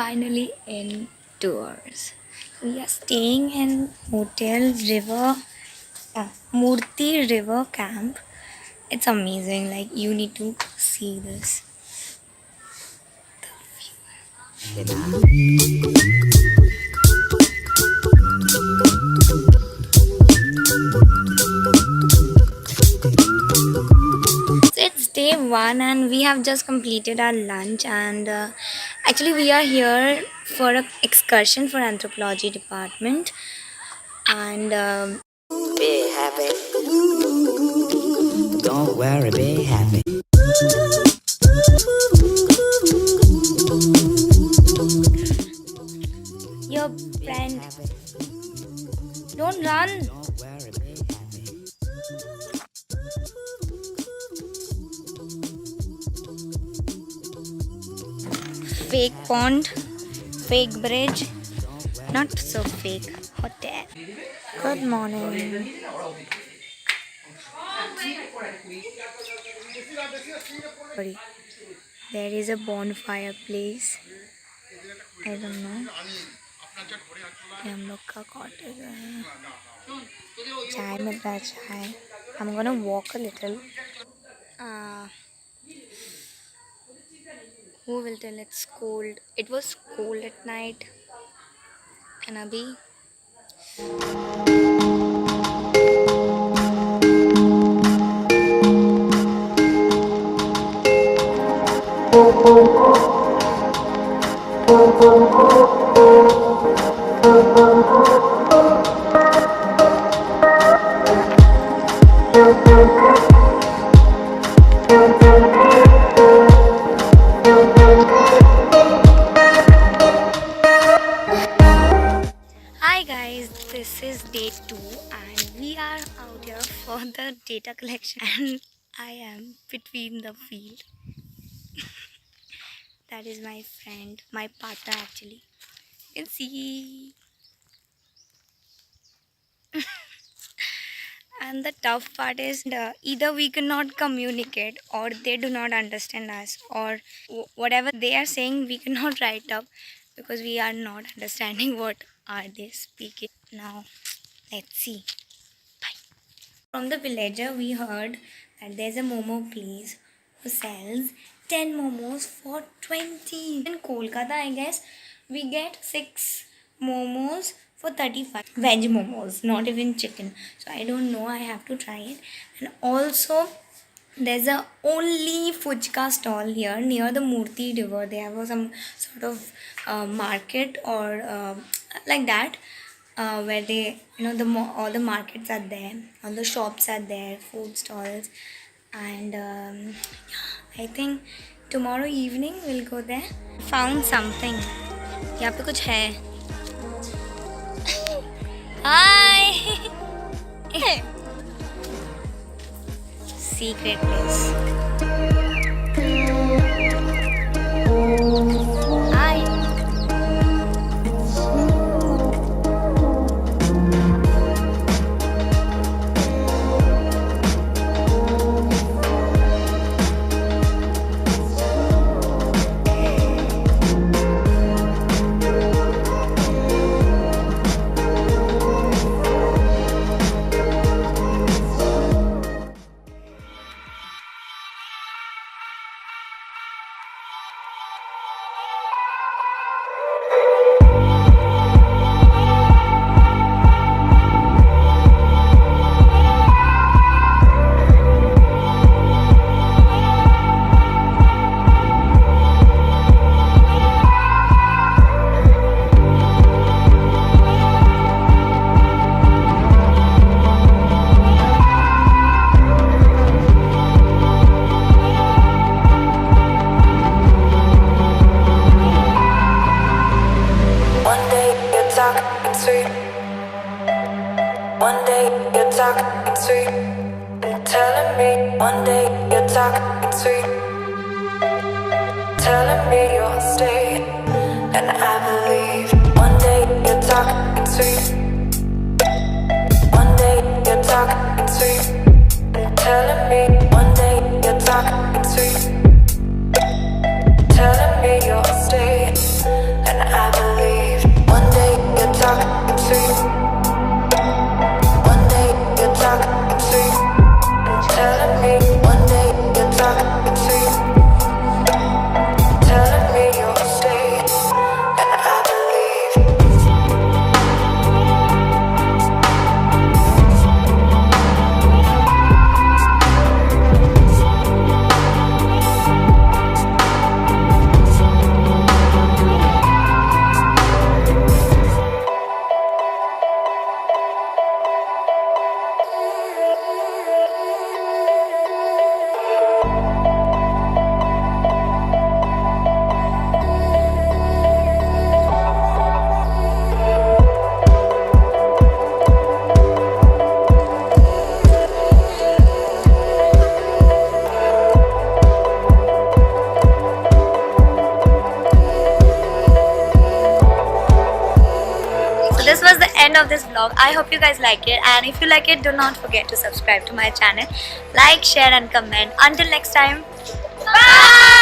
finally in DOOARS. We are staying in Hotel River, Murti River Camp. It's amazing. Like, you need to see this. So it's day one, and we have just completed our lunch. And actually, we are here for an excursion for anthropology department. And Be happy. Don't worry, be happy. your friend, don't run. Don't worry, be happy. Fake pond, fake bridge, not so fake hotel. Good morning. Sorry, there is a bonfire place. I don't know. ये हम लोग का cottage है. चाय मिल रहा है चाय. I'm gonna walk a little. Who will tell it's cold? It was cold at night. And abhi Hi guys, this is day 2 and we are out here for the data collection and I am between the field. That is my friend, my partner actually. You can see. And the tough part is either we cannot communicate or they do not understand us, or whatever they are saying we cannot write up because we are not understanding what are they speaking. Now let's see. Bye. From the villager we heard that there's a momo place who sells 10 momos for 20. In Kolkata I guess we get 6 momos for 35. Veg momos, not even chicken. So I don't know, I have to try it. And also there's a only Fujka stall here near the Murti river. They have some sort of market or like that, where they, all the markets are there, all the shops are there, food stalls. And I think tomorrow evening we'll go there. Found something. यहाँ पे कुछ है. Hi. Secret place. Hi. One day you're talking sweet and telling me. One day you're talking sweet, telling me you'll stay, and I believe. One day you're talking sweet. One day you're talking sweet and telling me. One day you're talking sweet, telling me you'll stay, and and I believe one day you're talking sweet. One day you're talking sweet, and telling me one day you're talking sweet, telling me you'll stay, and I believe. So this was the end of this vlog. I hope you guys like it, and if you like it, do not forget to subscribe to my channel, like, share and comment. Until next time, bye.